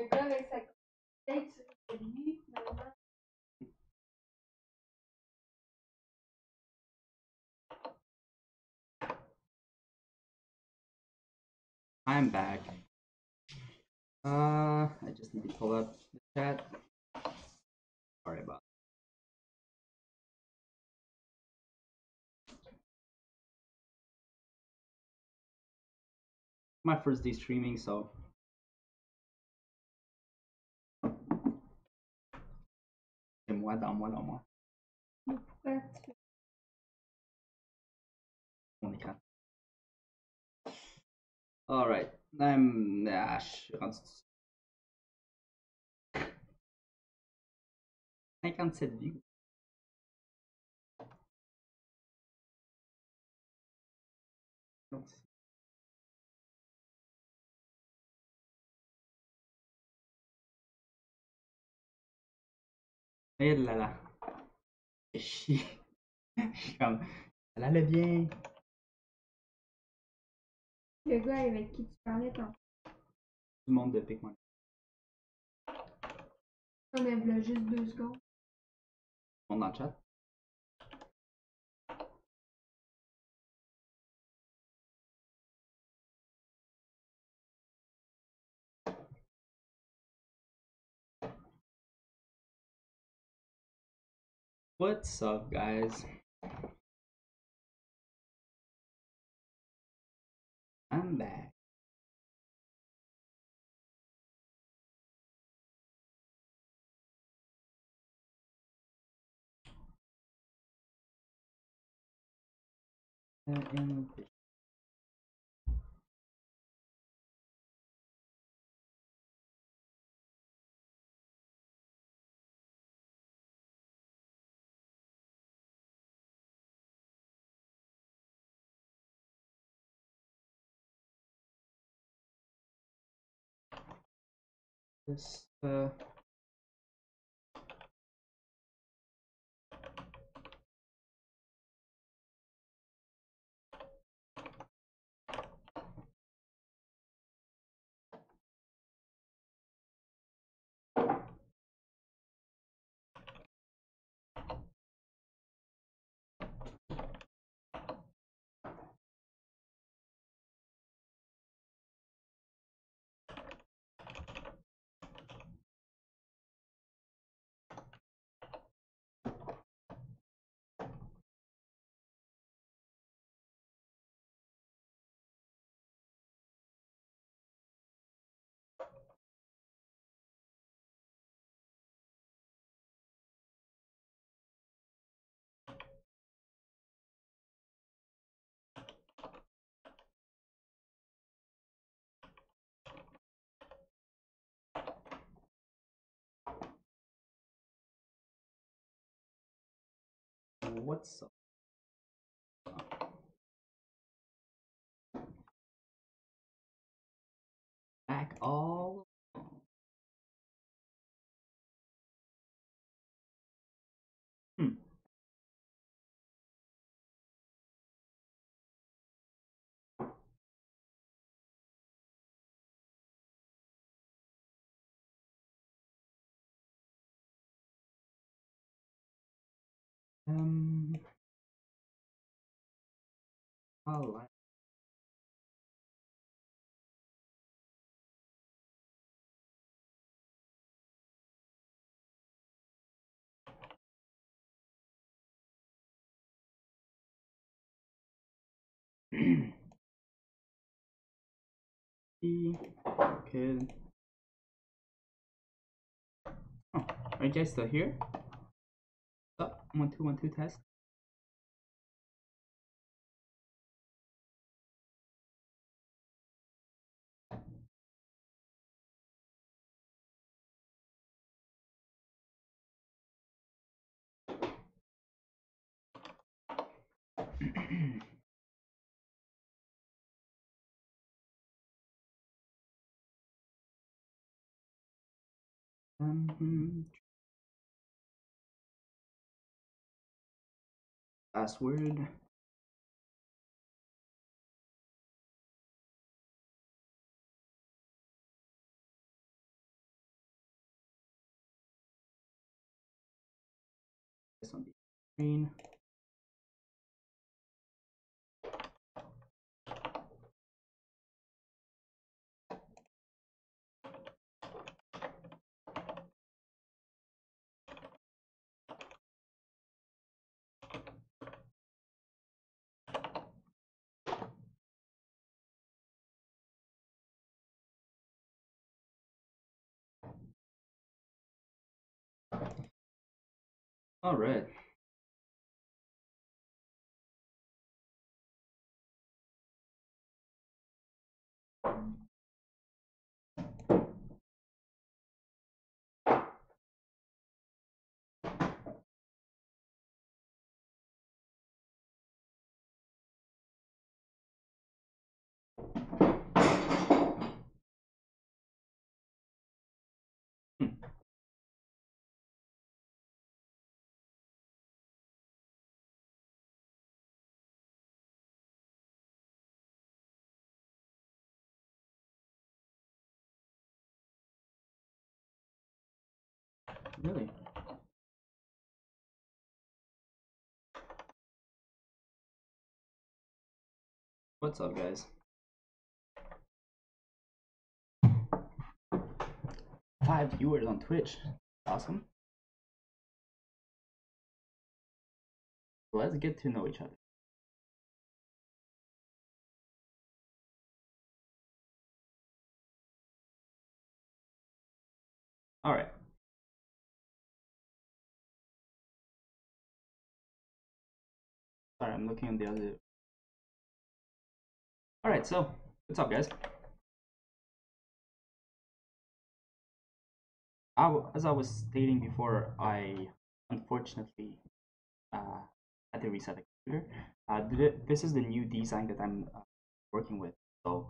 gars avec sa tête sur lui, finalement. I'm back. I just need to pull up the chat. Sorry about my first day streaming, so c'est moi dans moi dans moi. Pourquoi tu Mon écran. Alright. Je suis rendu 57 views. Et là là. C'est chier. Je suis comme. Elle allait bien. le gars avec qui tu parlais tantôt? Tout le monde de Pikmin. Non, mais voilà juste 2 secondes. Tout le monde dans le chat. What's up, guys? I'm back. This, what's up? Back all. Hmm. All right. Okay. Oh, are you guys still here? Oh, 1 2 1 2 test. Password. this on the screen. All right. Really? What's up, guys? 5 viewers on Twitch. Awesome. Let's get to know each other. All right. Sorry, I'm looking on the other. All right, so what's up, guys? As I was stating before, I unfortunately had to reset the computer. This is the new design that I'm working with. So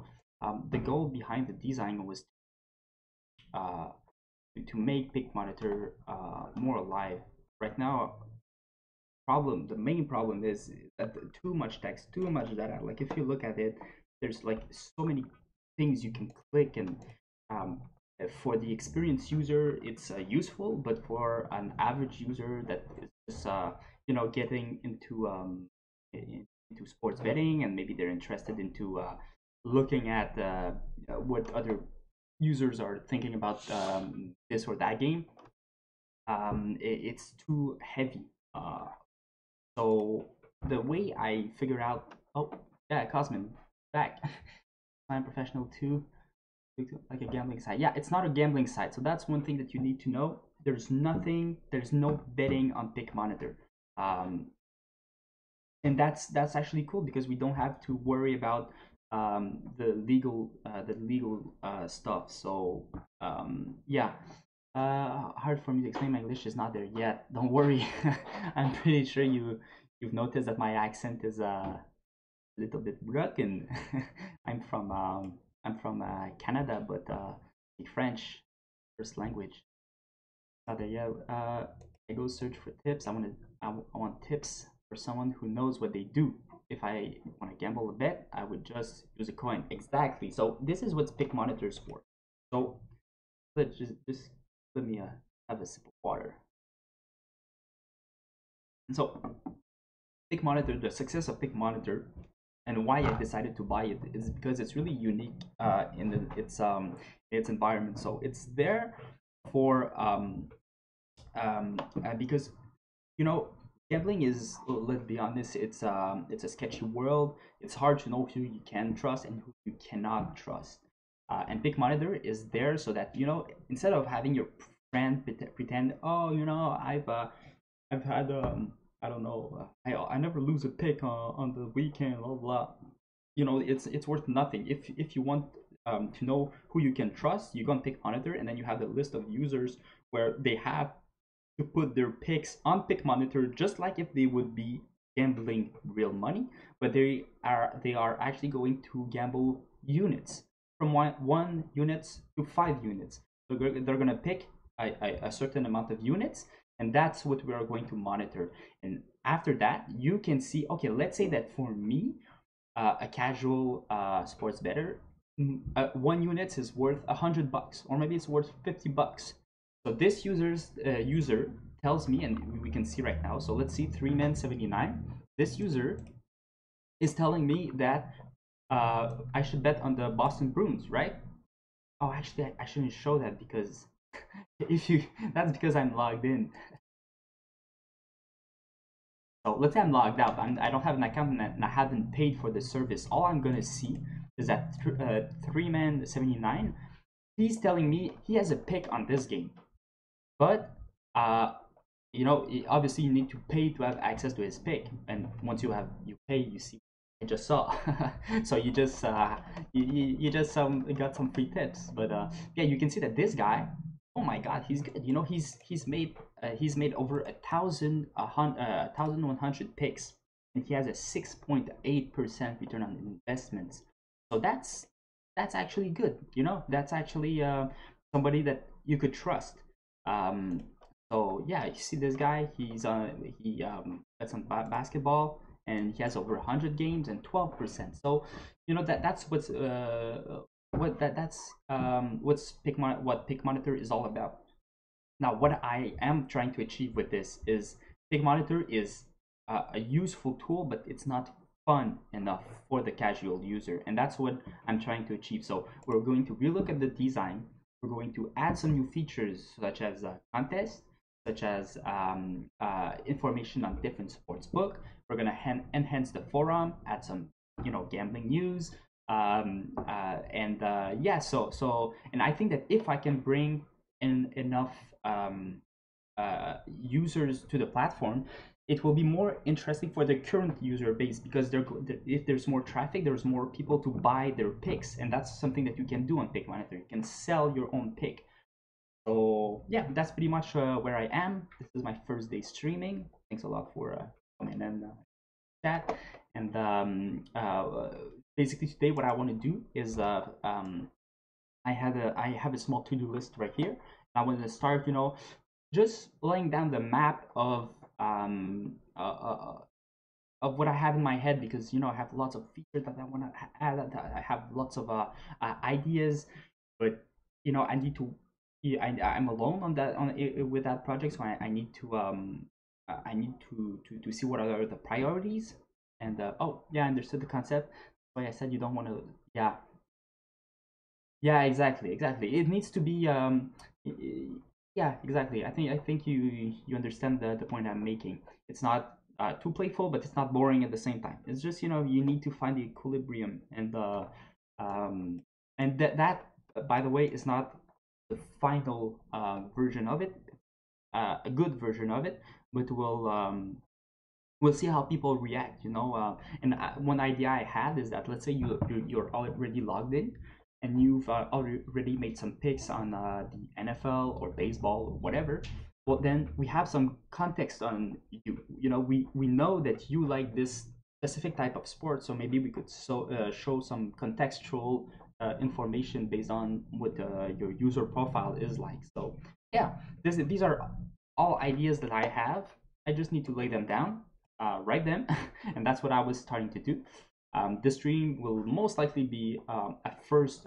the goal behind the design was uh, to make PicMonitor more alive. Right now, the main problem is that too much text, too much data. Like if you look at it, there's like so many things you can click, and um, for the experienced user it's useful, but for an average user that is just getting into sports betting, and maybe they're interested into looking at what other users are thinking about this or that game, it's too heavy. So the way I figure out, oh yeah, Cosmin back. I'm professional too, like a gambling site. Yeah, it's not a gambling site, so that's one thing that you need to know. There's no betting on PicMonitor, and that's actually cool because we don't have to worry about the legal stuff. So yeah. Hard for me to explain. My English is not there yet. Don't worry. I'm pretty sure you've noticed that my accent is a little bit broken. I'm from Canada, but speak French first language. Not there yet. I go search for tips. I want tips for someone who knows what they do. If I want to gamble a bet, I would just use a coin. Exactly. So this is what PicMonitor is for. So let's just let me have a sip of water. And so PicMonitor, the success of PicMonitor, and why I decided to buy it is because it's really unique in its environment. So it's there for because gambling is, let's be honest, it's a sketchy world. It's hard to know who you can trust and who you cannot trust. And PicMonitor is there so that instead of having your friend pretend, oh, I've had I don't know, I never lose a pick on the weekend, blah blah. It's worth nothing. If you want to know who you can trust, you go on PicMonitor, and then you have the list of users where they have to put their picks on PicMonitor, just like if they would be gambling real money, but they are actually going to gamble units from one units to 5 units. So they're gonna pick a certain amount of units, and that's what we are going to monitor. And after that, you can see, okay, let's say that for me, a casual sports bettor, 1 unit is worth $100, or maybe it's worth $50. So this user tells me, and we can see right now. So let's see, 3man79. This user is telling me that I should bet on the Boston Bruins, right? Oh, actually, I shouldn't show that because if you that's because I'm logged in. So let's say I'm logged out. I don't have an account and I haven't paid for the service. All I'm gonna see is that 3man79. He's telling me he has a pick on this game, but you know, obviously you need to pay to have access to his pick, and once you pay, you see. I just saw, so you just you just got some free tips, but yeah, you can see that this guy, oh my God, he's good. You know, he's made over 1,100 picks, and he has a 6.8% return on investments. So that's actually good. You know, that's actually somebody that you could trust. Um, so yeah, you see this guy. He bets on basketball, and he has over 100 games and 12%. So you know that's what Pick Monitor is all about. Now, what I am trying to achieve with this is Pick Monitor is a useful tool, but it's not fun enough for the casual user, and that's what I'm trying to achieve. So we're going to relook at the design. We're going to add some new features such as contest, such as information on different sports book. We're gonna enhance the forum, add some gambling news, and yeah. And I think that if I can bring in enough users to the platform, it will be more interesting for the current user base because if there's more traffic, there's more people to buy their picks, and that's something that you can do on Pick Monitor. You can sell your own pick. So yeah, that's pretty much where I am. This is my first day streaming. Thanks a lot for coming and chat. And basically today, what I want to do is I have a small to-do list right here. I want to start, just laying down the map of what I have in my head because I have lots of features that I want to add. I have lots of ideas, but I need to. I'm alone on that with that project, so I need to I need to see what are the priorities. And oh yeah, I understood the concept. Why I said you don't want to. Yeah, yeah, exactly. It needs to be yeah, exactly. I think you understand the point I'm making. It's not too playful, but it's not boring at the same time. It's just you need to find the equilibrium, um and that by the way is not the final version of it, a good version of it, but we'll see how people react. And one idea I had is that let's say you're already logged in and you've already made some picks on the NFL or baseball or whatever. Well, then we have some context on you. We know that you like this specific type of sport, so maybe we could show some contextual information based on what your user profile is like. So yeah, these are all ideas that I have. I just need to lay them down, write them, and that's what I was starting to do. This stream will most likely be at first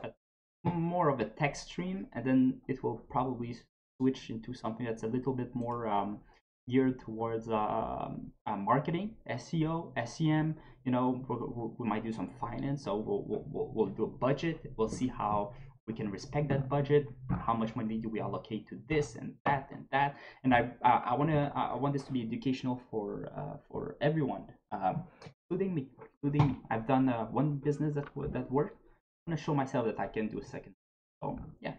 more of a text stream, and then it will probably switch into something that's a little bit more geared towards marketing, SEO, SEM. We might do some finance, so we'll do a budget. We'll see how we can respect that budget. How much money do we allocate to this and that and that? And I want this to be educational for everyone, including me. I've done one business that worked. I'm gonna show myself that I can do a second. So yeah.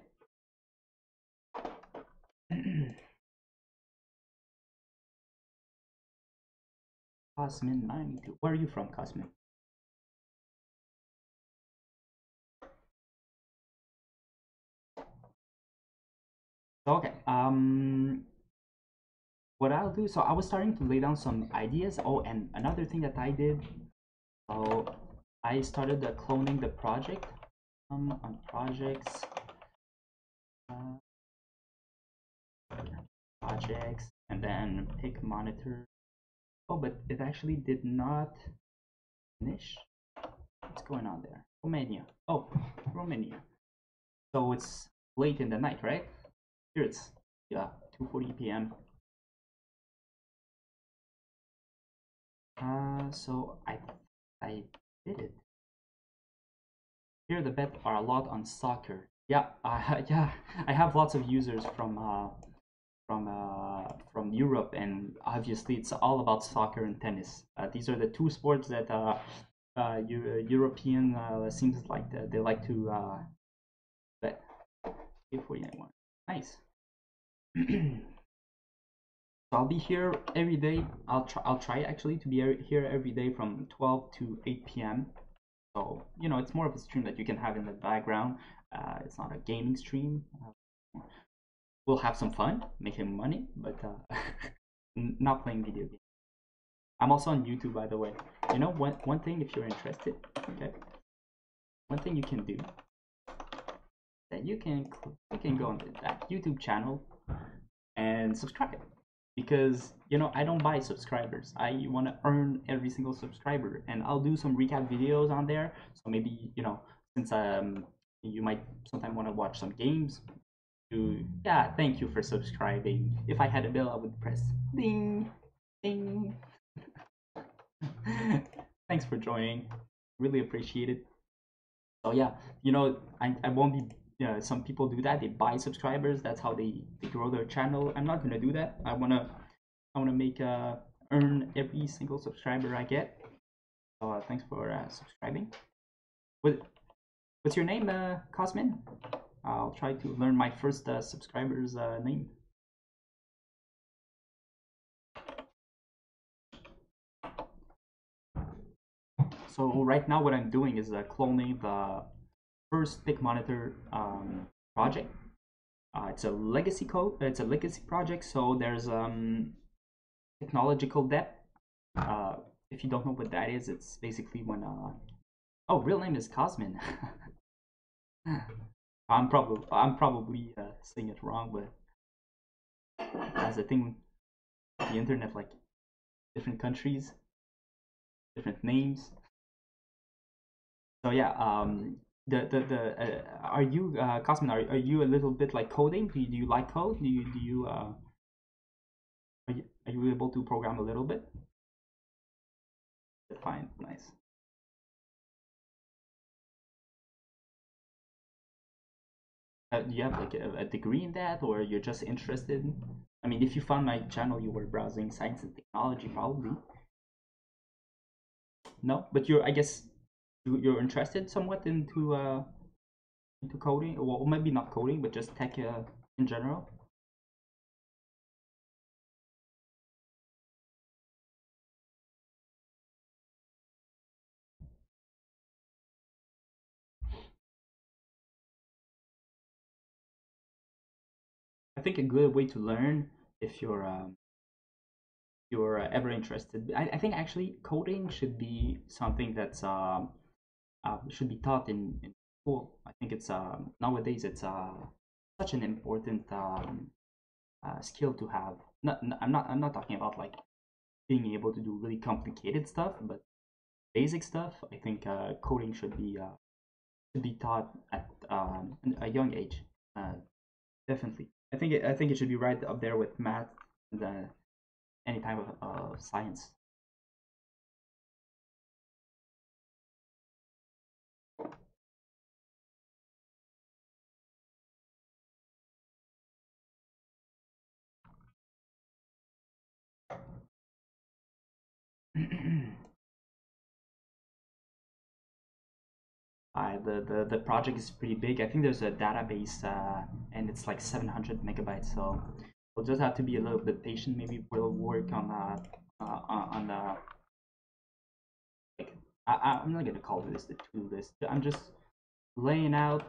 Cosmin 92. Where are you from, Cosmin? Okay. What I'll do. So I was starting to lay down some ideas. Oh, and another thing that I did. So I started cloning the project. On projects. Projects, and then Pick Monitor. Oh, but it actually did not finish. What's going on there? Romania. Oh, Romania. So it's late in the night, right? Here it's 2:40 p.m. So I did it. Here the bet are a lot on soccer. Yeah, yeah. I have lots of users from Europe, and obviously it's all about soccer and tennis. These are the two sports that European seems like they like to bet. 49 nice. So I'll be here every day. I'll try actually to be here every day from 12 to 8 p.m. So you know it's more of a stream that you can have in the background. It's not a gaming stream. We'll have some fun, making money, but not playing video games. I'm also on YouTube, by the way. You know, one thing if you're interested, okay, one thing you can do that you can go on that YouTube channel and subscribe, because you know I don't buy subscribers. I want to earn every single subscriber, and I'll do some recap videos on there. So maybe you know since you might sometime want to watch some games. Yeah, thank you for subscribing. If I had a bell, I would press ding, ding. Thanks for joining. Really appreciate it. So yeah, you know, I won't be. Some people do that. They buy subscribers. That's how they grow their channel. I'm not gonna do that. I wanna make earn every single subscriber I get. So thanks for subscribing. What's your name, Cosmin? I'll try to learn my first subscriber's name. So right now what I'm doing is cloning the first PIC Monitor project. It's a legacy code. It's a legacy project, so there's technological debt. If you don't know what that is, it's basically when oh, real name is Cosmin. I'm probably saying it wrong, but as a thing, the internet, like different countries, different names. So yeah, are you Cosmin? Are you a little bit like coding? Do you like code? Do you are you able to program a little bit? Fine, nice. Do you have like a degree in that, or you're just interested? I mean, if you found my channel, you were browsing science and technology, probably. No, but I guess you're interested somewhat into coding, well, maybe not coding, but just tech in general. I think a good way to learn if you're ever interested. I think actually coding should be something that's should be taught in school. I think it's nowadays it's such an important skill to have. I'm not talking about like being able to do really complicated stuff, but basic stuff. I think coding should be taught at a young age. Definitely, I think it should be right up there with math and any type of science. The project is pretty big. I think there's a database and it's like 700 megabytes. So we'll just have to be a little bit patient. Maybe we'll work on like I'm not gonna call this the to list. I'm just laying out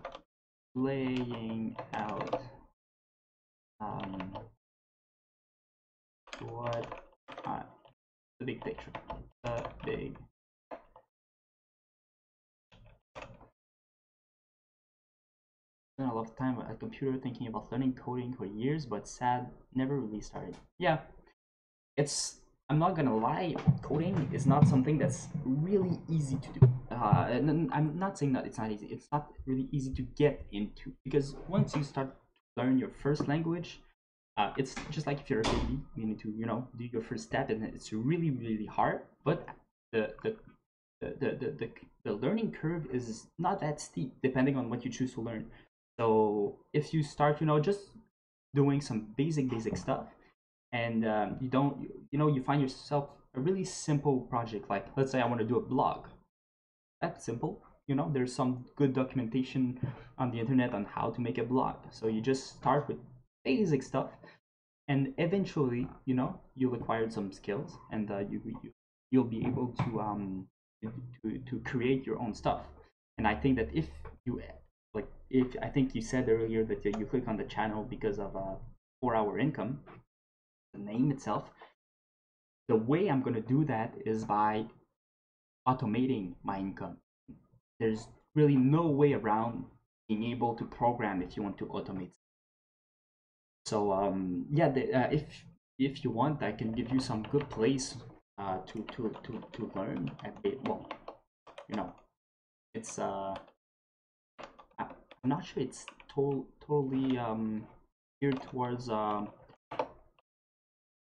um, what the big picture, the big. Spent a lot of time at a computer thinking about learning coding for years, but sad, never really started. Yeah, it's. I'm not gonna lie, coding is not something that's really easy to do. And I'm not saying that it's not easy. It's not really easy to get into because once you start to learn your first language, It's just like if you're a baby, you need to, do your first step, and it's really, really hard. But the the the the, the, the, the learning curve is not that steep, depending on what you choose to learn. So if you start, just doing some basic stuff, and you don't, you find yourself a really simple project. Like, let's say I want to do a blog. That's simple. There's some good documentation on the internet on how to make a blog. So you just start with basic stuff, and eventually, you'll acquire some skills, and you'll be able to create your own stuff. And I think that if you like, if I think you said earlier that you click on the channel because of 4-hour income, the name itself. The way I'm going to do that is by automating my income. There's really no way around being able to program if you want to automate. So yeah, if you want, I can give you some good place to learn a bit. Well, it's I'm not sure it's totally geared towards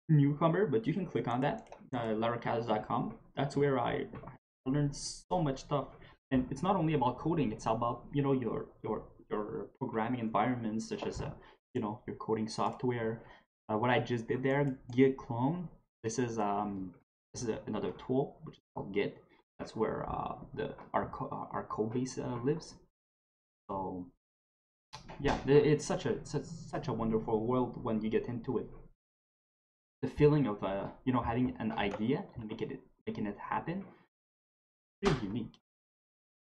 newcomer, but you can click on that, laracaz.com. That's where I learned so much stuff. And it's not only about coding, it's about, your programming environments, such as your coding software. What I just did there, Git clone. This is another tool which is called Git. That's where our code base lives. So yeah, it's such a wonderful world when you get into it. The feeling of having an idea and making it happen, pretty unique.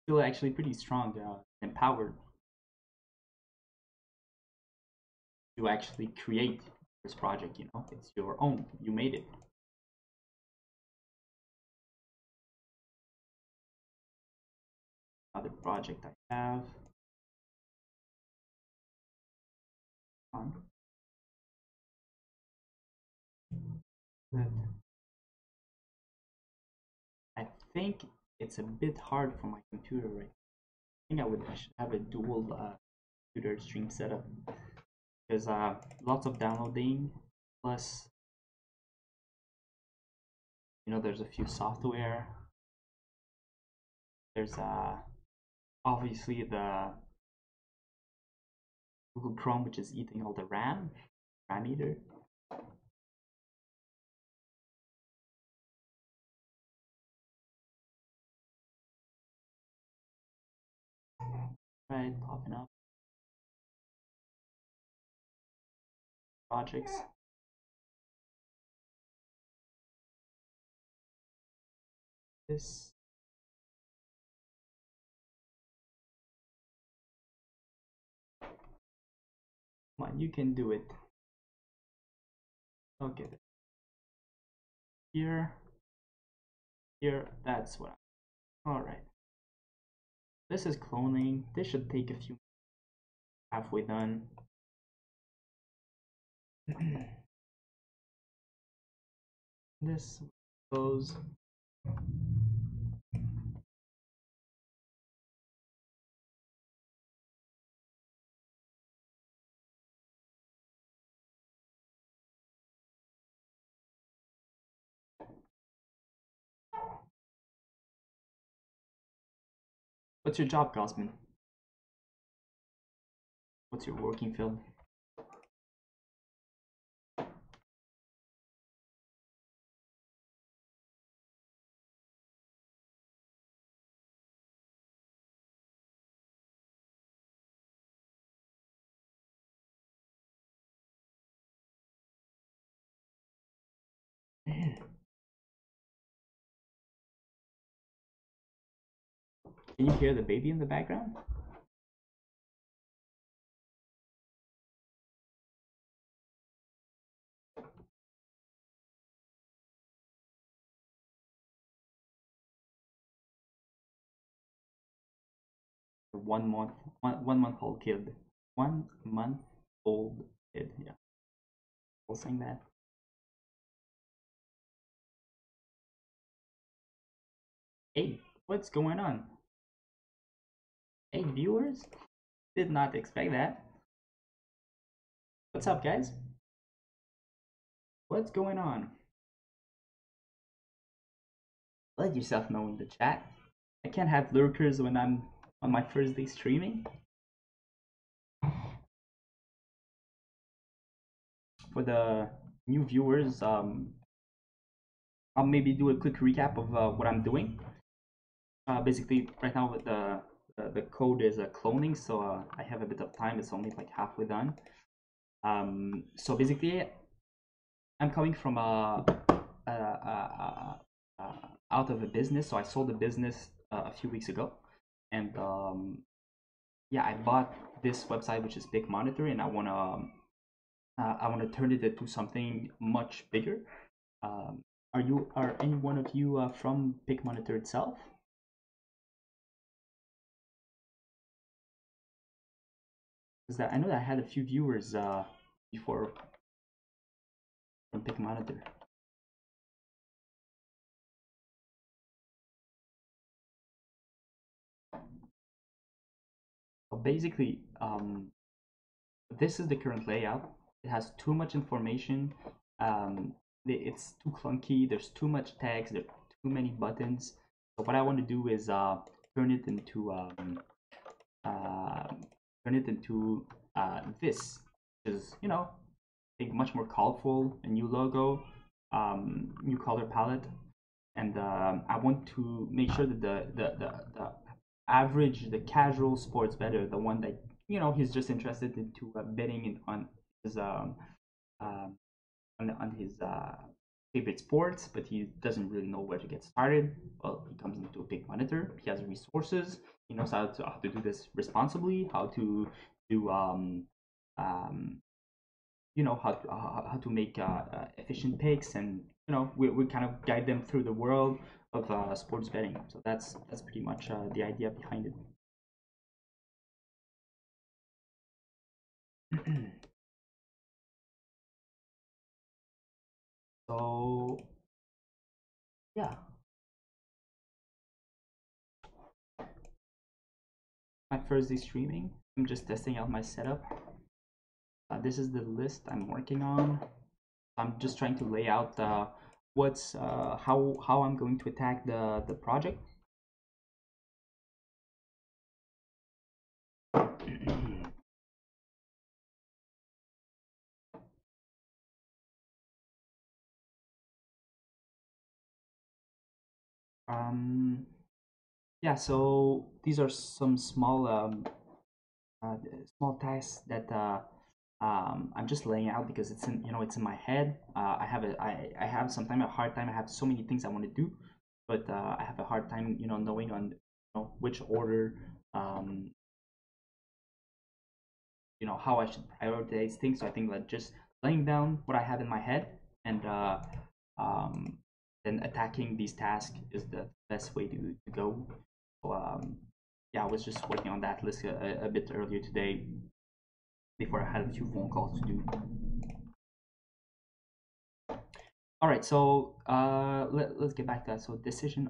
Feel actually pretty strong, empowered to actually create this project. It's your own. You made it. Other project I have. But I think it's a bit hard for my computer right now. I think I should have a dual computer stream setup, because lots of downloading, plus there's a few software. There's obviously the Google Chrome, which is eating all the RAM eater. Right, popping up projects. This. Come on, you can do it. Okay. Here. That's what. All right. This is cloning. This should take a few. Halfway done. This goes. What's your job, Cosmin? What's your working field? Can you hear the baby in the background? One month old kid. 1 month old kid. Yeah. We'll sing that. Hey, what's going on? Hey, viewers? Did not expect that. What's up, guys? What's going on? Let yourself know in the chat. I can't have lurkers when I'm on my first day streaming. For the new viewers, I'll maybe do a quick recap of what I'm doing. Basically, right now the code is cloning, so I have a bit of time. It's only like halfway done. So basically, I'm coming from out of a business. So I sold a business a few weeks ago, and yeah, I bought this website which is Big Monitor, and I wanna turn it into something much bigger. Are any one of you from Big Monitor itself? Because I know that I had a few viewers before from Big Monitor. So basically, this is the current layout. It has too much information. It's too clunky. There's too much text. There's too many buttons. So what I want to do is turn it into uh, this, which is I think much more colorful. A new logo, new color palette, and I want to make sure that the average, the casual sports bettor, the one that he's just interested into betting on his um, on his favorite sports, but he doesn't really know where to get started. Well, he comes into a Big Monitor. He has resources. He knows how to do this responsibly. How to do um, how to make efficient picks, and we kind of guide them through the world of sports betting. So that's pretty much the idea behind it. So yeah, my first day streaming. I'm just testing out my setup. This is the list I'm working on. I'm just trying to lay out what's how I'm going to attack the project. Yeah, so these are some small tasks that I'm just laying out because it's in my head. I have sometimes a hard time. I have so many things I want to do, but I have a hard time knowing on which order, um, how I should prioritize things. So I think that just laying down what I have in my head and um, then attacking these tasks is the best way to go. So yeah, I was just working on that list a bit earlier today before I had a few phone calls to do. All right, so let's get back to that. So decision.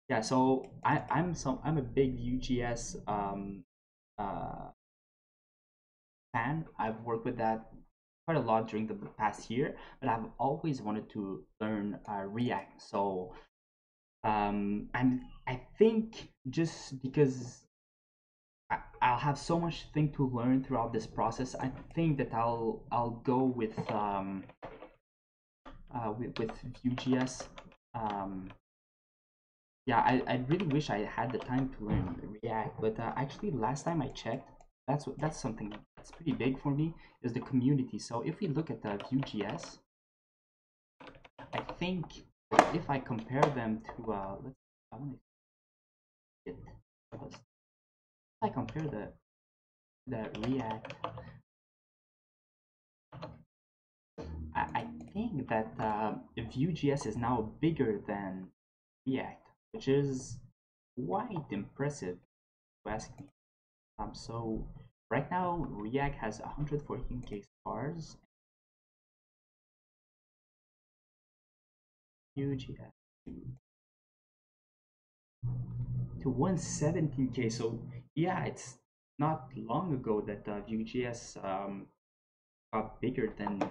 Yeah, so I'm a big Vue.js uh, fan. I've worked with that quite a lot during the past year, but I've always wanted to learn React. So I think just because I'll have so much thing to learn throughout this process, I think that I'll go with Vue.js. Um, yeah, I really wish I had the time to learn React, but actually last time I checked, that's something that's pretty big for me is the community. So if we look at the Vue.js, I think if I compare them to I want to get if I compare the React, I think that Vue.js is now bigger than React, which is quite impressive to ask me. So right now React has 114k stars. Vue.js to 117k. So yeah, it's not long ago that Vue.js got bigger than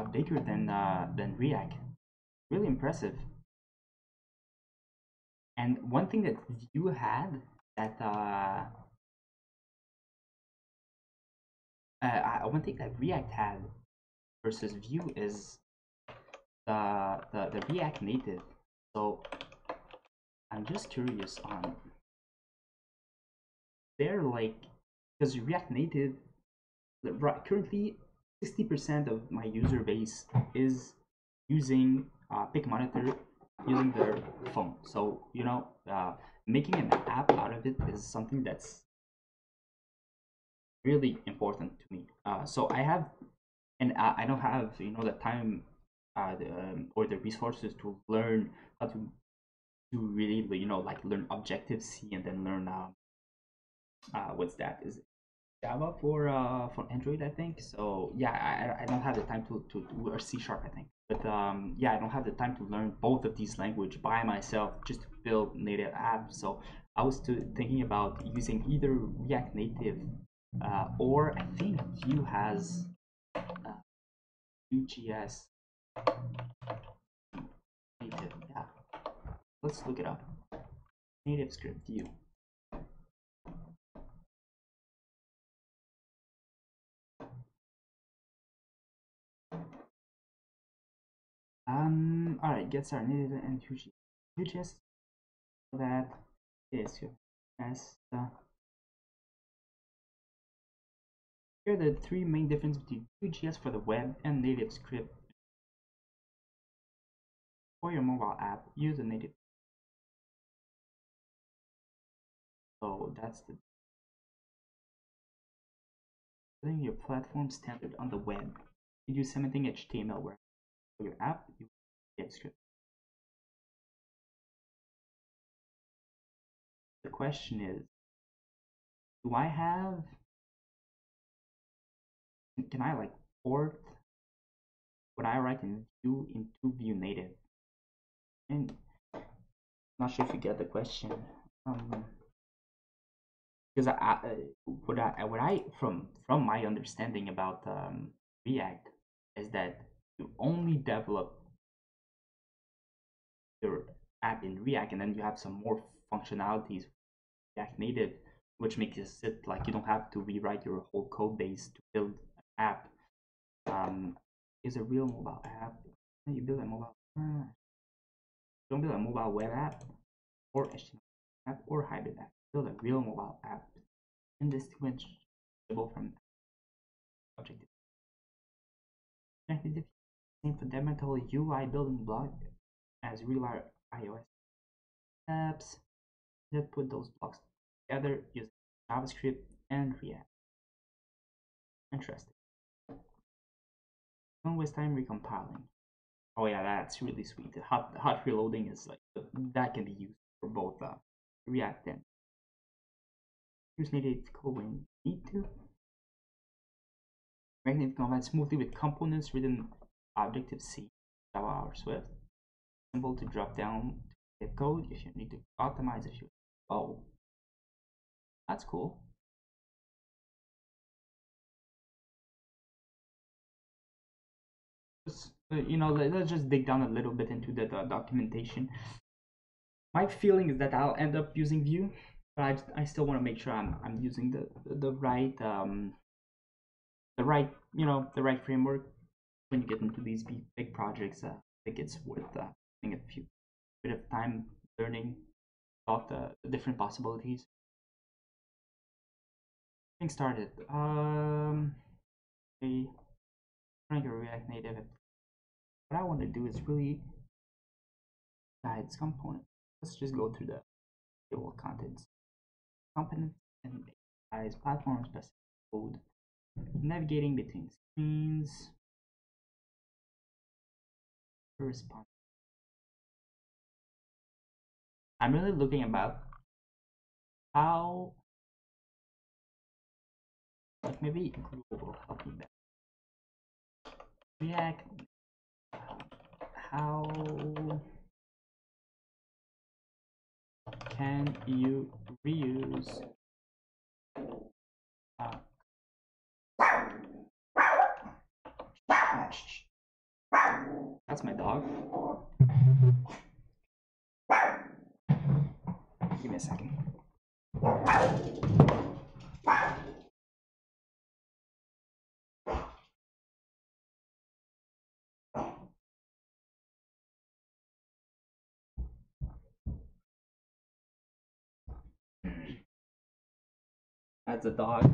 bigger than React. Really impressive. And one thing that Vue had that one thing that React had versus Vue is the React Native. So I'm just curious on they're like because React Native currently 60% of my user base is using PicMonitor using their phone. So making an app out of it is something that's really important to me. So I have, and I don't have the time or the resources to learn how to really like learn Objective C and then learn what's that is Java for Android, I think. So yeah, I don't have the time to do or C Sharp, I think. But yeah, I don't have the time to learn both of these language by myself just to build native apps. So I was thinking about using either React Native or I think Vue has Vue.js native. Yeah, let's look it up. Native script Vue. All right, get started. Native and Vue.js. That is your best. Here are the three main differences between Vue.js for the web and native script. For your mobile app, use a native. So that's the setting your platform standard on the web. You use something HTML where for your app, you use script. The question is, do I have? Can I like port what I write in Vue into Vue native? And I'm not sure if you get the question. Because what I from my understanding about React is that you only develop your app in React, and then you have some more functionalities React Native, which makes it like you don't have to rewrite your whole code base to build an app. Is a real mobile app. You build a mobile. Don't build a mobile web app or HTML app or hybrid app. Build a real mobile app indistinguishable from Objective. Native same fundamental UI building block as real iOS apps. Just put those blocks together using JavaScript and React. Interesting. Don't waste time recompiling. Oh yeah, that's really sweet. The hot reloading is like that can be used for both React and use native code when you need to. Magnetic combine smoothly with components written Objective C, Java or Swift. Simple to drop down to get code if you need to optimize if you. Oh, that's cool. Let's just dig down a little bit into the documentation. My feeling is that I'll end up using Vue, but I still want to make sure I'm using the right the right framework. When you get into these big projects, I think it's worth spending a bit of time learning about the different possibilities. Getting started. Okay, trying to React Native. What I want to do is really guides component. Let's just go through the table contents. Components and APIs, platform specific code, navigating between screens, response. I'm really looking about how, like maybe Google will help me better. React, how can you reuse That's my dog. Give me a second. That's a dog.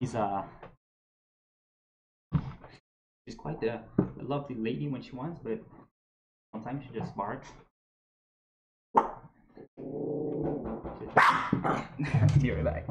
She's quite a lovely lady when she wants, but sometimes she just barks. Be right back.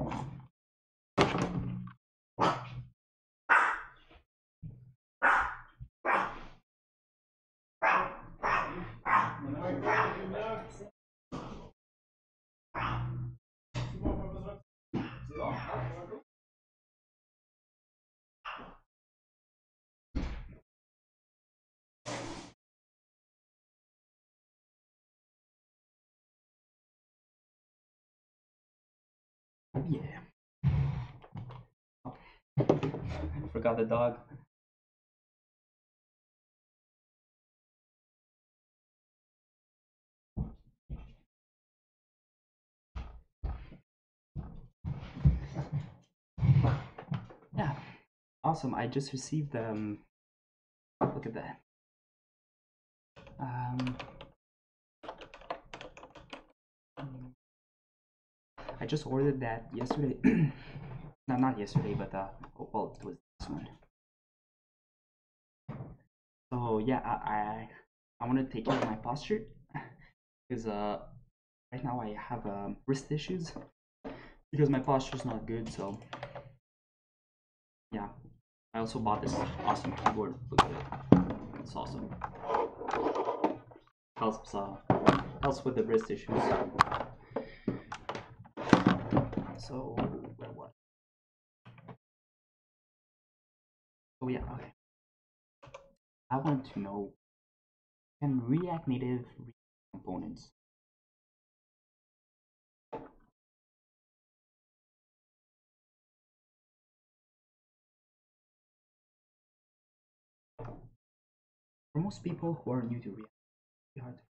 Oh yeah. Oh, I forgot the dog. Yeah, awesome. I just received look at that. I just ordered that yesterday. No, not yesterday, but well, it was this one. So yeah, I want to take care of my posture because right now I have wrist issues because my posture is not good. So yeah, I also bought this awesome keyboard. Look at it, it's awesome. Helps with the wrist issues. So where was? Oh yeah, okay. I want to know, can React Native read components? For most people who are new to React, it's hard to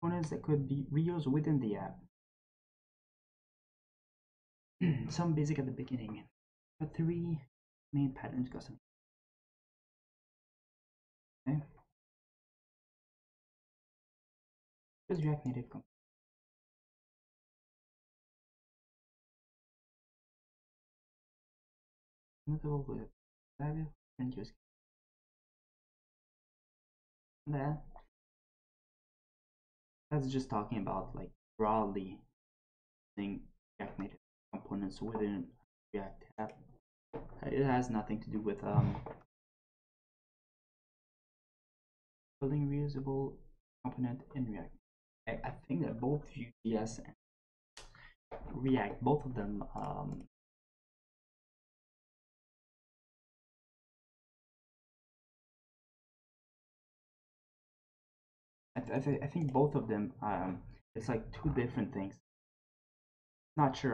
components that could be reused within the app. Some basic at the beginning. But 3 main patterns custom. Okay. Just React Native components. With and use that. That's just talking about like broadly using React Native components within React app. It has nothing to do with building reusable component in React. I think that both Vue.js and React, both of them I think both of them it's like two different things. Not sure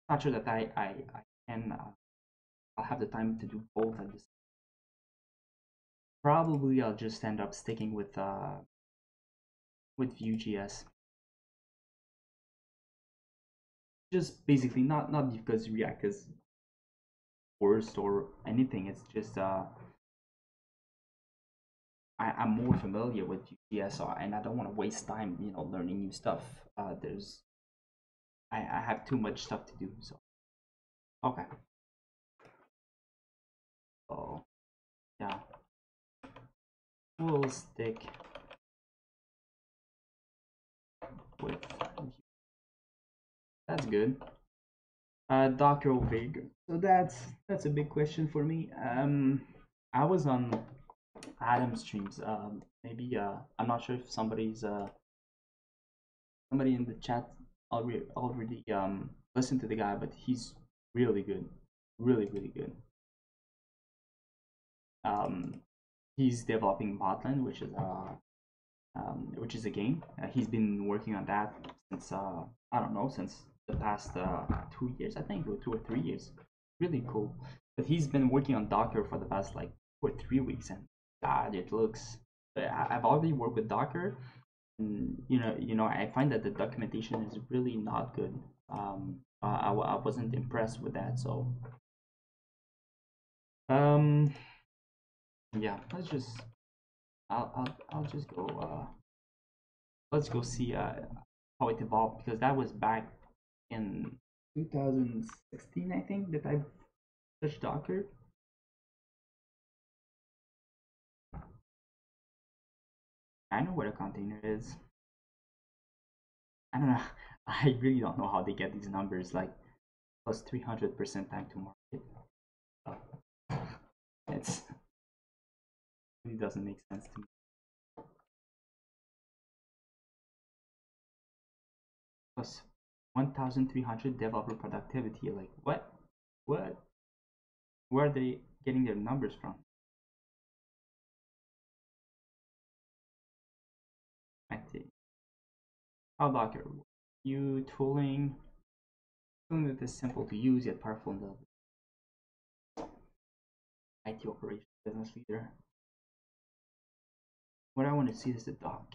not sure that I can I'll have the time to do both at this. Probably I'll just end up sticking with Vue.js. Just basically not because React is worst or anything. It's just I'm more familiar with Vue.js and I don't want to waste time, you know, learning new stuff. There's I have too much stuff to do. So okay. So yeah, we'll stick with Vue. That's good. Docker or Vig. So that's a big question for me. I was on Adam streams. Maybe I'm not sure if somebody in the chat already listened to the guy, but he's really good, really good. He's developing Botland, which is a game. He's been working on that since I don't know, since the past 2 years, I think, or 2 or 3 years. Really cool. But he's been working on Docker for the past like 2 or 3 weeks, and God, it looks. I've already worked with Docker, and I find that the documentation is really not good. I wasn't impressed with that, so um, yeah. I'll just go. Let's go see how it evolved, because that was back in 2016, I think, that I touched Docker. I know what a container is. I don't know. I really don't know how they get these numbers, like plus 300% time to market. It's really doesn't make sense to me. Plus 1,300 developer productivity. Like what? What? Where are they getting their numbers from? I think. How Docker? You tooling that is simple to use yet powerful in the IT operations business leader. What I want to see is the doc.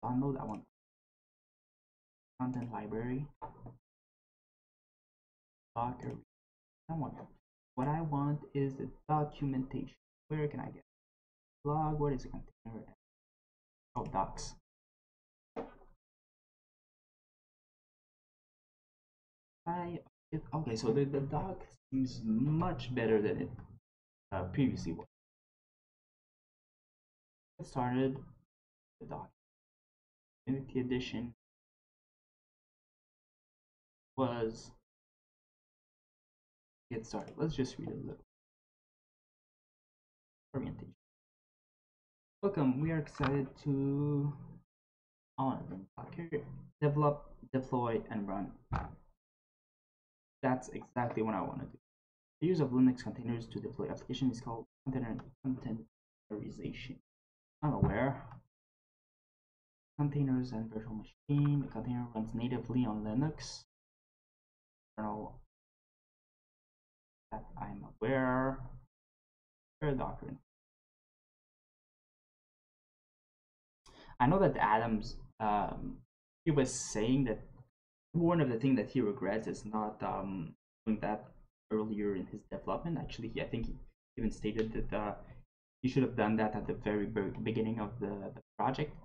Download that one. Content library. Docker. I want. What I want is the documentation. Where can I get blog? What is a container? Oh, docs. Okay, so the doc seems much better than it previously was. It started the doc. Unity edition was get started. Let's just read a little. Orientation. Welcome. We are excited to Docker, develop, deploy, and run. That's exactly what I want to do. The use of Linux containers to deploy application is called containerization. I'm aware. Containers and virtual machine. The container runs natively on Linux. Kernel. That I'm aware. Docker. I know that Adams, he was saying that one of the things that he regrets is not doing that earlier in his development. Actually, I think he even stated that he should have done that at the very beginning of the project.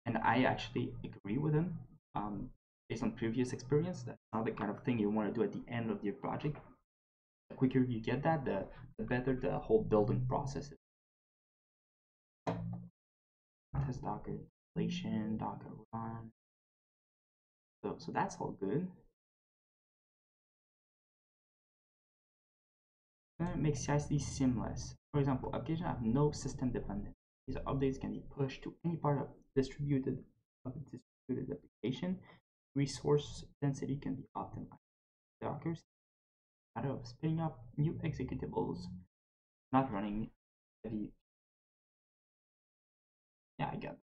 And I actually agree with him. Based on previous experience, that's not the kind of thing you want to do at the end of your project. The quicker you get that, the better the whole building process is. Test Docker installation, Docker run. So that's all good. Then it makes CI/CD seamless. For example, applications have no system dependence. These updates can be pushed to any part of distributed application. Resource density can be optimized. Docker, matter of spinning up new executables, not running heavy. Yeah, I get it.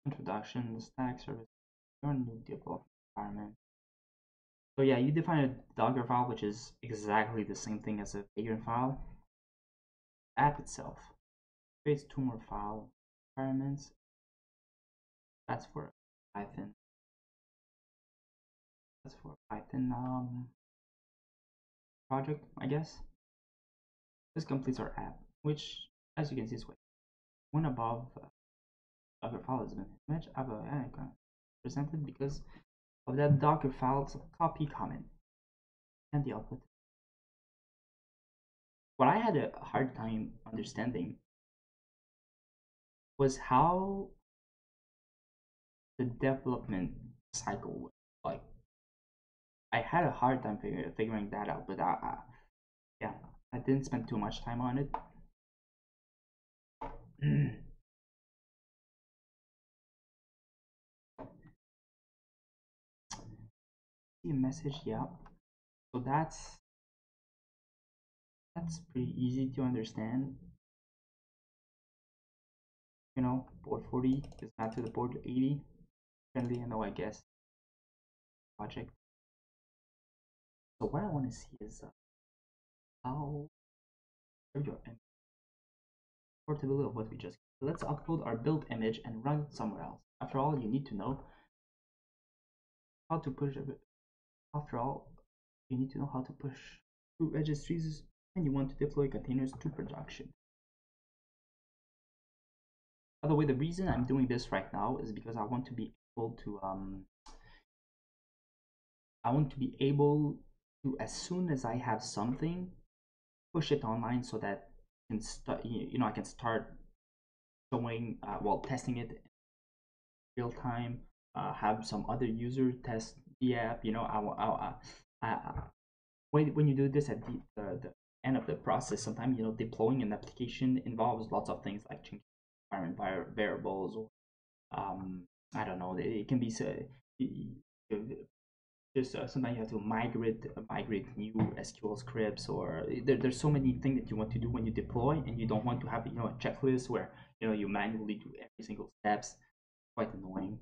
Introduction, stack service, your new development environment. So yeah, you define a Docker file, which is exactly the same thing as a Vagrant file. App itself creates two more file environments. That's for Python. That's for Python project, I guess. This completes our app, which, as you can see, is one above Docker file has been image presented because of that Docker file's copy comment and the output. What I had a hard time understanding was how the development cycle was. Like, I had a hard time figuring that out, but yeah, I didn't spend too much time on it. See a message, yeah. So that's pretty easy to understand. You know, port 40 is mapped to the port 80. Friendly, I know, I guess. Project. So what I want to see is how your portability of what we just. Let's upload our build image and run it somewhere else. After all, you need to know how to push it. After all, you need to know how to push two registries when you want to deploy containers to production. By the way, the reason I'm doing this right now is because I want to be able to as soon as I have something, push it online so that I can start, I can start showing, testing it in real time, have some other user test the app. When you do this at the end of the process, sometimes deploying an application involves lots of things like changing variables, or I don't know. It can be just sometimes you have to migrate new SQL scripts, or there's so many things that you want to do when you deploy, and you don't want to have a checklist where you manually do every single steps. Quite annoying.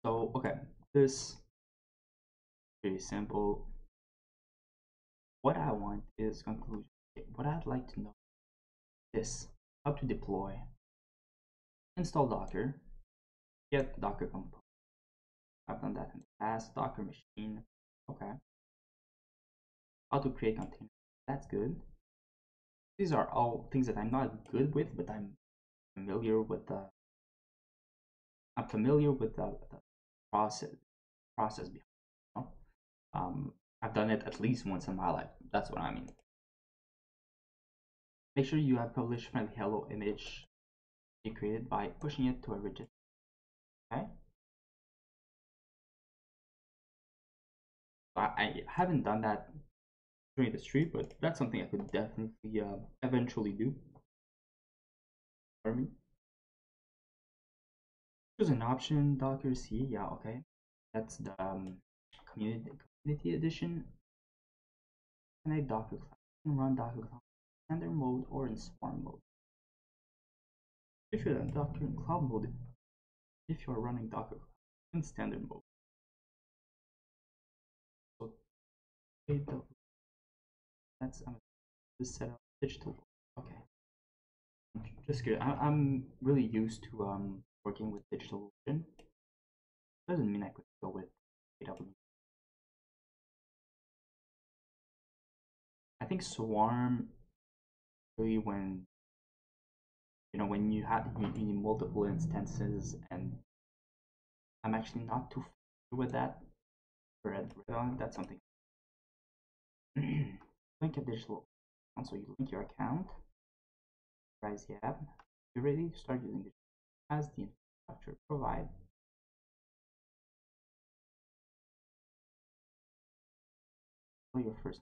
So okay, this pretty simple. What I want is conclusion. What I'd like to know is how to deploy, install Docker, get Docker component. I've done that in the past. Docker machine. Okay. How to create containers. That's good. These are all things that I'm not good with, but I'm familiar with the process behind it. I've done it at least once in my life. That's what I mean. Make sure you have published friendly hello image be created by pushing it to a registry. Okay. I haven't done that during the stream, but that's something I could definitely eventually do for me. Choose an option, Docker C. Yeah, okay. That's the community edition. Connect Docker Cloud. You can run Docker Cloud in standard mode or in swarm mode. If you're in Docker in cloud mode, if you're running Docker in standard mode. So that's this setup digital. Okay. Just good. I'm really used to working with DigitalOcean. Doesn't mean I could go with AWS. I think Swarm really when you need multiple instances, and I'm actually not too familiar with that. That's something. Link a digital account. So you link your account, rise the app. You're ready to start using it as the infrastructure provide. For your first.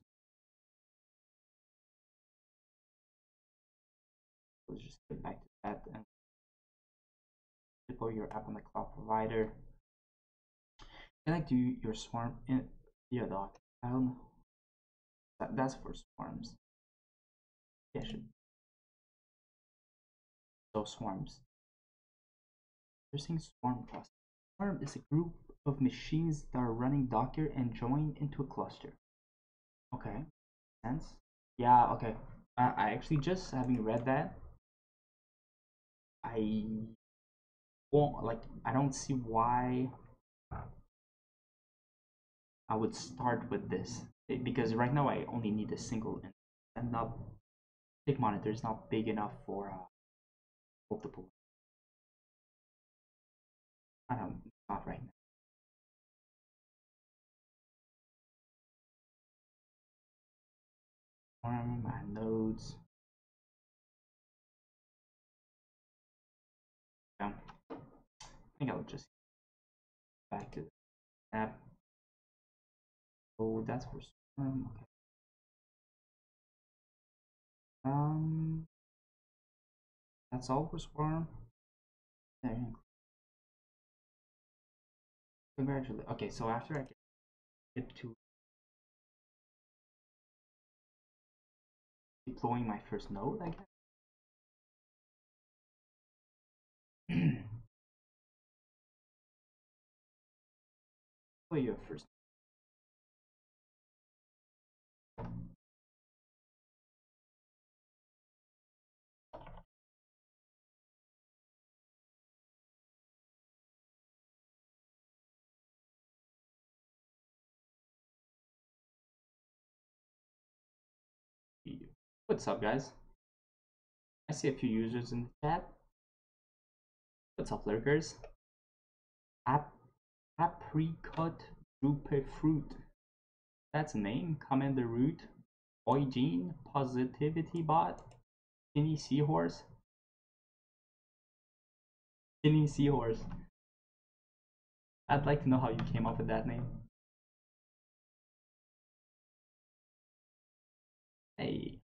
Let's just get back to that and deploy your app on the cloud provider. Connect to your Swarm in via doc. That's for swarms. Yeah, so swarms. They're saying swarm cluster. Swarm is a group of machines that are running Docker and join into a cluster. Okay, sense. Yeah, okay. I actually, just having read that, I won't I don't see why I would start with this, because right now I only need a single instance, and not big monitor is not big enough for multiple. I don't, not right now. My nodes. Yeah. I think I'll just back to the app. Oh, that's for Swarm. Okay. That's all for Swarm. There. Congratulations. Okay, so after I get to deploying my first node, I guess. Deploy your first. What's up, guys? I see a few users in the chat. What's up, lurkers? Apricot drupe fruit. That's a name. Commander Root. Boy Gene. Positivity Bot. Skinny Seahorse. Skinny Seahorse. I'd like to know how you came up with that name. Hey.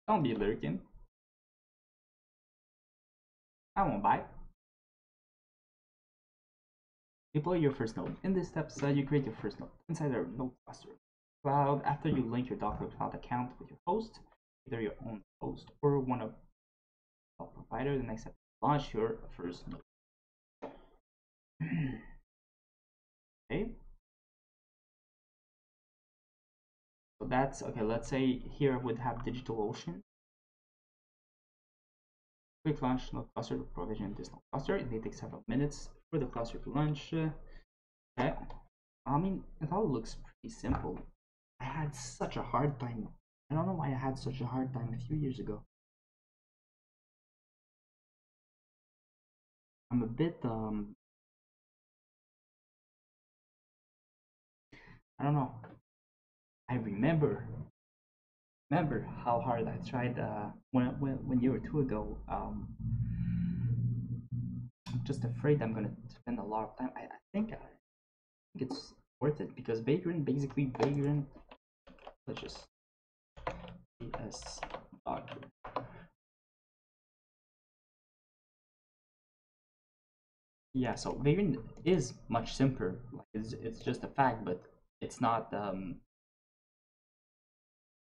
Don't be lurking. I won't bite. Deploy your first node. In this step, you create your first node inside our node cluster cloud. After you link your Docker Cloud account with your host, either your own host or one of the provider, the next step, launch your first node. Okay. So that's okay. Let's say here I would have DigitalOcean. Quick launch node cluster to provision this node cluster. It may take several minutes for the cluster to launch. Okay. I mean, it all looks pretty simple. I had such a hard time. I don't know why I had such a hard time a few years ago. I'm a bit I don't know. I remember how hard I tried when year or two ago. I'm just afraid I'm gonna spend a lot of time. I think it's worth it because Vagrant. Let's just VS Docker. Yeah, so Vagrant is much simpler. Like it's just a fact, but it's not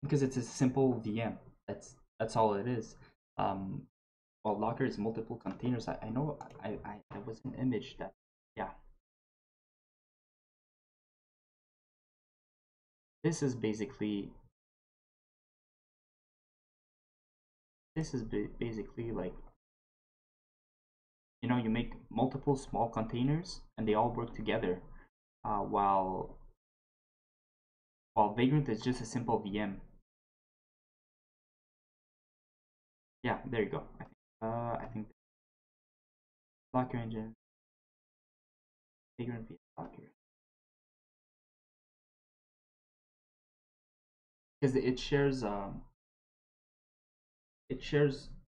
because it's a simple VM. That's all it is. Well, Docker is multiple containers. I know I was an image that yeah. This is basically basically like you make multiple small containers and they all work together, while Vagrant is just a simple VM. Yeah, there you go. I think Docker engine, Vagrant via Docker, because it shares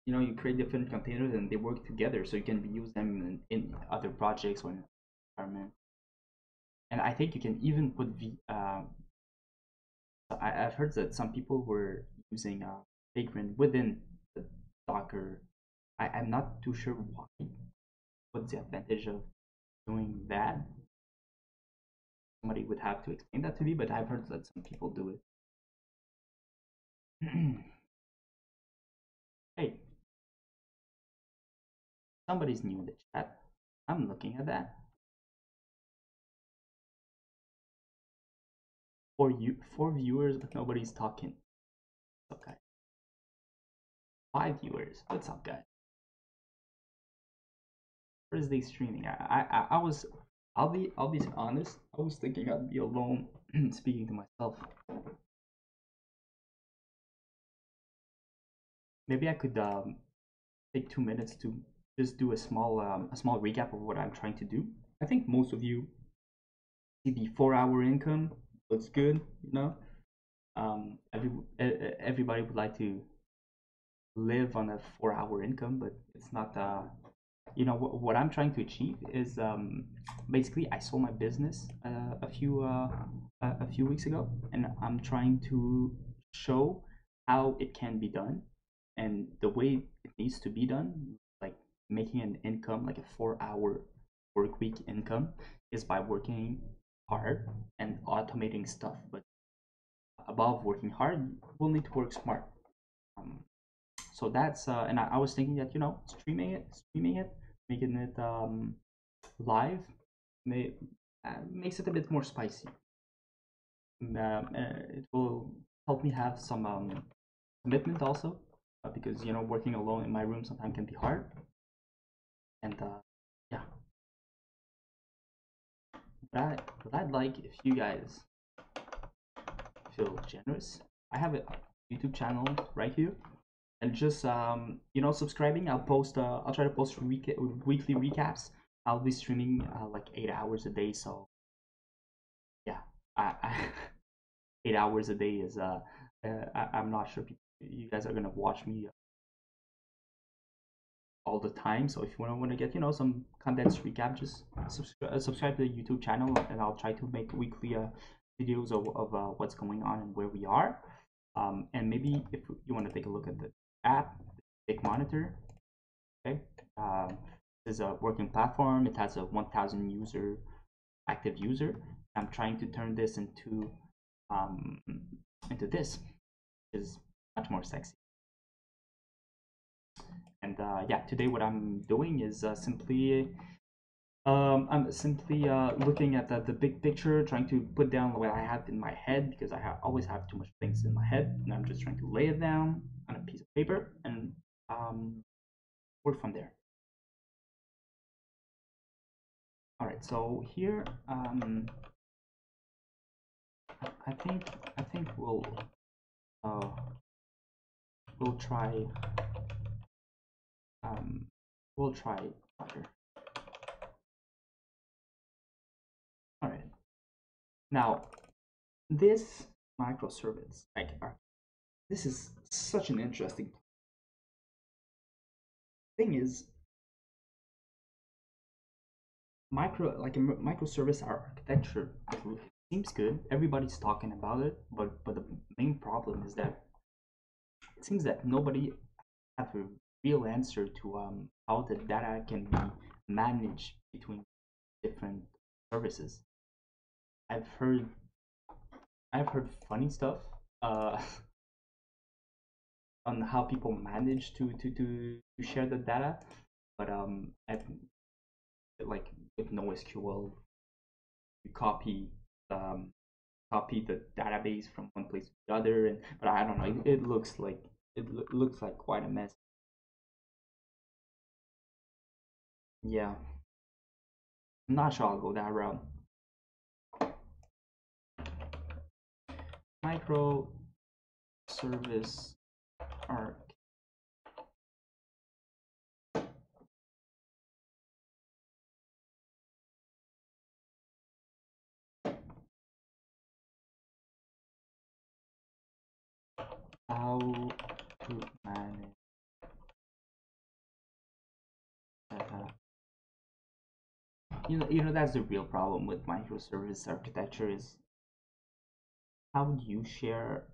you create different containers and they work together, so you can reuse them in other projects or in environment. And I think you can even put I've heard that some people were using Vagrant within the Docker. I'm not too sure why. What's the advantage of doing that? Somebody would have to explain that to me, but I've heard that some people do it. Hey, somebody's new in the chat. I'm looking at that. Four viewers, but nobody's talking. What's up, guys? 5 viewers. What's up, guys? Thursday streaming. I was. I'll be honest. I was thinking I'd be alone, speaking to myself. Maybe I could take 2 minutes to just do a small recap of what I'm trying to do. I think most of you see the 4-hour income. Looks good, everybody would like to live on a 4-hour income, but it's not you know what I'm trying to achieve is basically I sold my business a few weeks ago, and I'm trying to show how it can be done and the way it needs to be done, like making an income, like a 4-hour work week income, is by working hard and automating stuff. But above working hard, we'll need to work smart. Um, so that's and I was thinking that, you know, streaming it, making it live, may, makes it a bit more spicy. It will help me have some commitment also, because, you know, working alone in my room sometimes can be hard. And yeah, but I'd like if you guys feel generous. I have a YouTube channel right here, and just you know, subscribing. I'll try to post weekly recaps. I'll be streaming like 8 hours a day, so yeah, I 8 hours a day is I'm not sure you guys are gonna watch me all the time. So if you want to get, you know, some condensed recap, just subscribe to the YouTube channel, and I'll try to make weekly videos of what's going on and where we are. And maybe if you want to take a look at the app, Big Monitor. Okay, this is a working platform. It has a 1,000 active user. I'm trying to turn this um, this, which is much more sexy. And yeah, today what I'm doing is I'm simply looking at the big picture, trying to put down what I have in my head, because always have too much things in my head, and I'm just trying to lay it down on a piece of paper and work from there. All right, so here I think uh, we'll try um, Flutter. All right, now this microservice, like this is such an interesting thing. Is microservice architecture, it seems good, everybody's talking about it, but the main problem is that it seems that nobody have a real answer to how the data can be managed between different services. i've heard I've heard funny stuff uh on how people manage to share the data, but I've, like, with NoSQL, you um copy the database from one place to the other, and but I don't know, it looks like looks like quite a mess. Yeah, I'm not sure I'll go that route. Micro service arc. How to manage data. You know, that's the real problem with microservice architecture is how do you share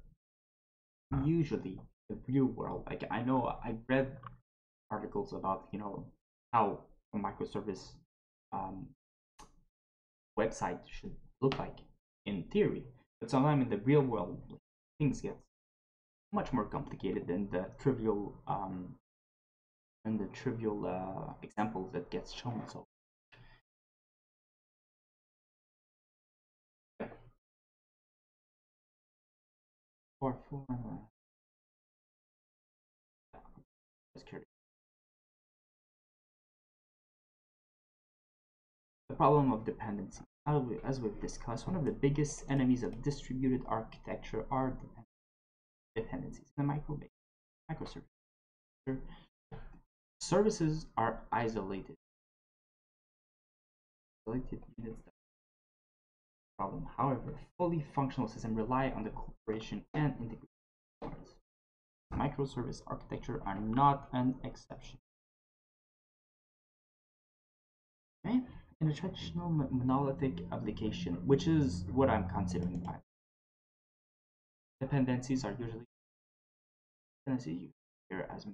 usually the real world. Like, I know I read articles about, you know, how a microservice um, website should look like in theory, but sometimes in the real world, things get much more complicated than the trivial examples that gets shown. So for just curious. The problem of dependency. As we've discussed, one of the biggest enemies of distributed architecture are dependencies. The microservice. Services are isolated units. Problem. However, fully functional systems rely on the cooperation and integration of parts. Microservice architecture are not an exception. right? In a traditional monolithic application, which is what I'm considering by dependencies are usually dependencies here as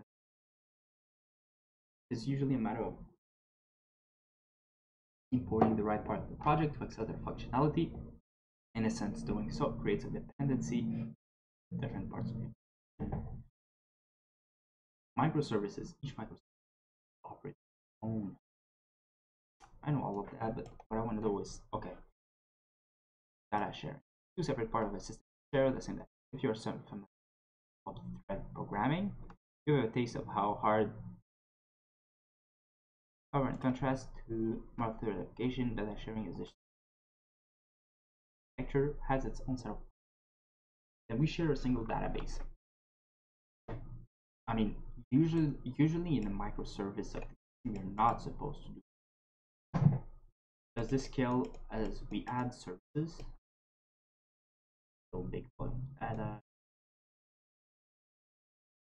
it's usually a matter of importing the right part of the project to access their functionality. In a sense, doing so creates a dependency in different parts of it. Microservices, each microservice operates its own. I know all of that, but what I want to do is okay, data sharing. Two separate parts of a system share the same data. If you're familiar with thread programming, you have a taste of how hard. However, in contrast to multi-thread application, data sharing is architecture has its own set of. Then we share a single database. I mean, usually in a microservice application, you're not supposed to do. Does this scale as we add services? So big volume data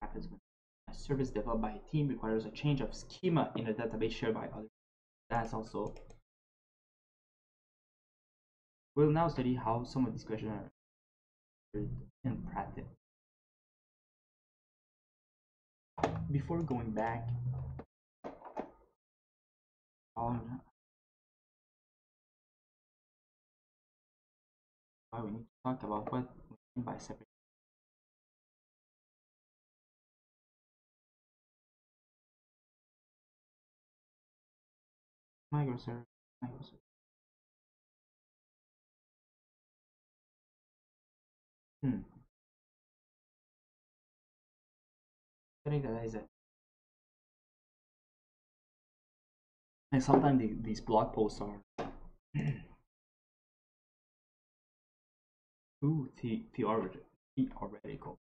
happens when a service developed by a team requires a change of schema in a database shared by others. That's also. We'll now study how some of these questions are in practice. Before going back, why we need to talk about what we mean by separate. Microservice. I think that is it. And sometimes these blog posts are too theoretical.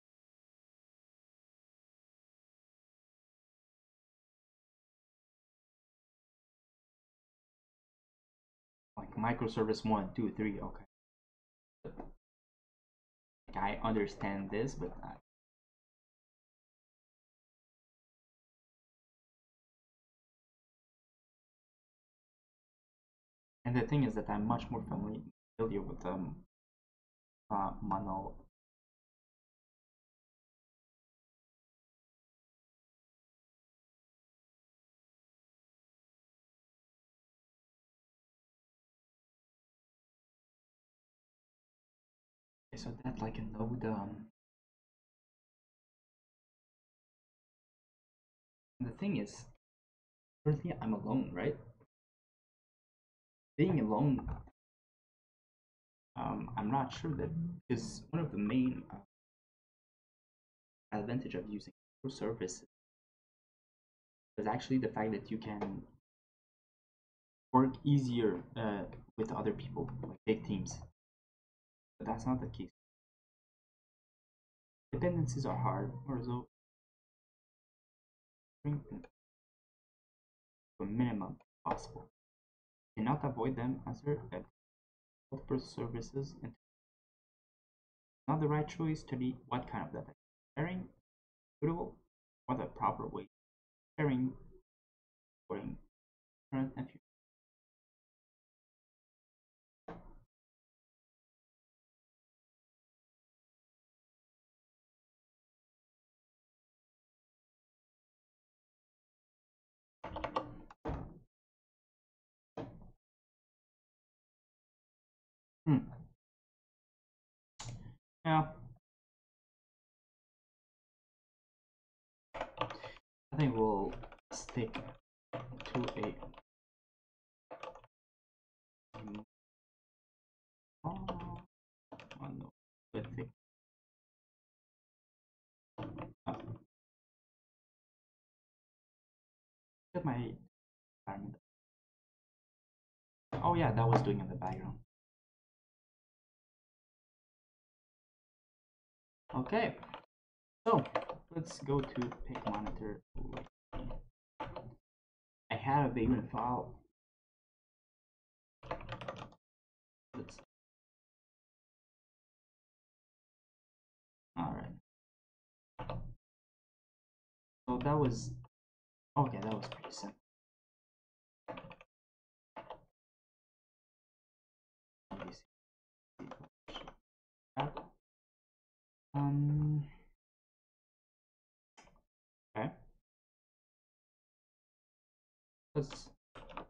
Like microservice 1, 2, 3, okay. Like I understand this, but and the thing is that I'm much more familiar with mono. So that like a node. And the thing is, currently I'm alone, right? Being alone, I'm not sure that is one of the main advantage of using microservices is actually the fact that you can work easier with other people, like big teams. But that's not the case. Dependencies are hard, or so bring them to a minimum possible. You cannot avoid them as they're multiple services. And not the right choice. Study what kind of data sharing suitable, what the proper way sharing, supporting current and future. Yeah, I think we'll stick to a monolithic. Get my environment. Oh yeah, that was doing in the background. Okay, so let's go to pick monitor. I have a vagrant file. Let's. All right. So that was okay. That was pretty simple.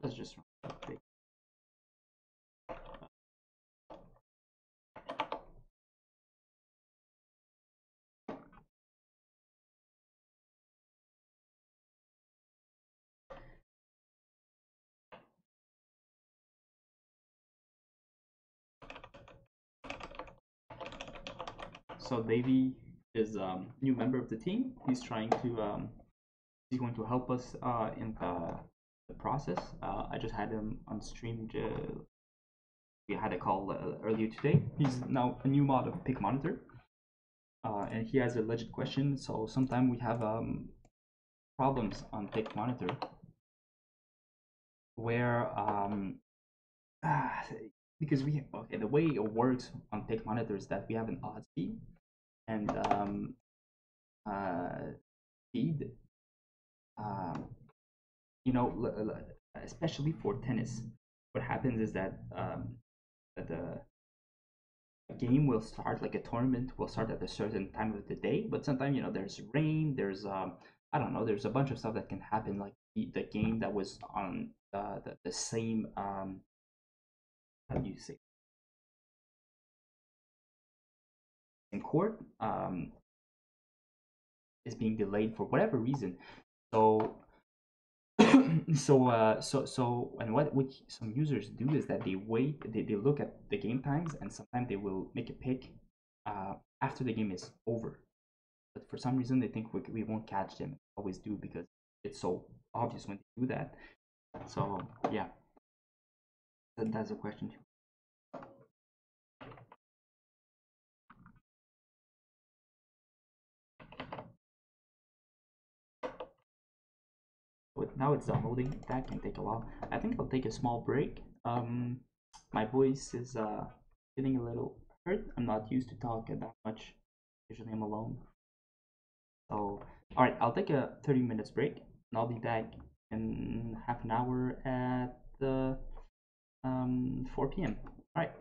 let's just run. So Davey is new member of the team. He's trying to he's going to help us in the process. I just had him on stream. We had a call earlier today. He's now a new mod of Pick Monitor, and he has a legit question. So sometimes we have problems on Pick Monitor where because we okay, the way it works on Pick Monitor is that we have an odds feed and feed. You know, especially for tennis, what happens is that the game will start, like a tournament will start at a certain time of the day, but sometimes, you know, there's rain, there's I don't know, there's a bunch of stuff that can happen, like the game that was on the same how do you say, in court, is being delayed for whatever reason. So and what some users do is that they wait, they look at the game times, and sometimes they will make a pick after the game is over, but for some reason they think we won't catch them. Always do, because it's so obvious when they do that. So yeah, that's a question too. But now it's downloading. That can take a while. I think I'll take a small break. My voice is getting a little hurt. I'm not used to talking that much. Usually I'm alone. So all right, I'll take a 30 minutes break, and I'll be back in half an hour at 4 p.m. All right.